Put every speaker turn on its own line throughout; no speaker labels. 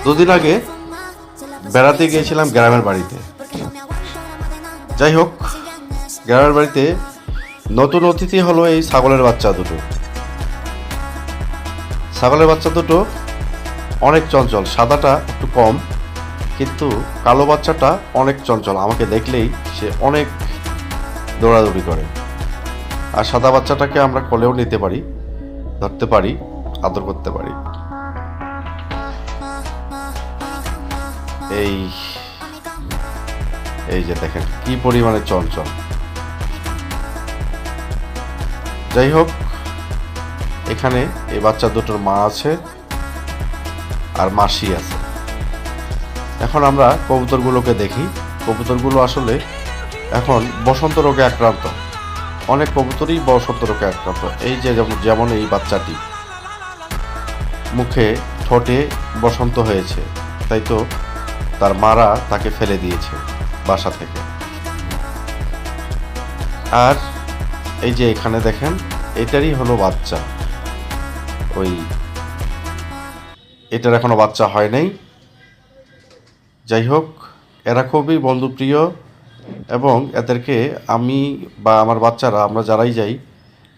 দুদিন আগে বেড়াতে গিয়েছিলাম গ্রামের বাড়িতে। যাই হোক, গ্রামের বাড়িতে নতুন অতিথি হলো এই ছাগলের বাচ্চা দুটো। ছাগলের বাচ্চা দুটো অনেক চঞ্চল, সাদাটা একটু কম, কিন্তু কালো বাচ্চাটা অনেক চঞ্চল। আমাকে দেখলেই সে অনেক দৌড়াদৌড়ি করে। আর সাদা বাচ্চাটাকে আমরা কোলেও নিতে পারি, ধরতে পারি, আদর করতে পারি। এই এই যে দেখেন কি পরিমাণে চঞ্চল। যাই হোক, এখানে এই বাচ্চা দুটোর মা আছে আর মাসি আছে। এখন আমরা কবুতরগুলোকে দেখি। কবুতরগুলো আসলে এখন বসন্ত রোগে আক্রান্ত। অনেক কবুতরই বসন্ত রোগে আক্রান্ত। এই যে যেমন এই বাচ্চাটি মুখে ঠোঁটে বসন্ত হয়েছে, তাই তো তার মারা তাকে ফেলে দিয়েছে বাসা থেকে। আর এই যে এখানে দেখেন, এটারই হলো বাচ্চা। এটার এখনো বাচ্চা হয় নাই। যাই হোক, এরা খুবই বন্ধুপ্রিয় এবং এদেরকে আমি বা আমার বাচ্চারা, আমরা যারাই যাই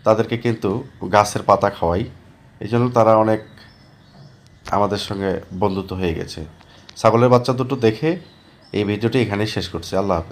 তাদেরকে কিন্তু গাছের পাতা খাওয়াই। এই জন্য তারা অনেক আমাদের সঙ্গে বন্ধুত্ব হয়ে গেছে। ছাগলের বাচ্চা দুটো দেখে এই ভিডিওটি এখানেই শেষ করছি। আল্লাহ হাফেজ।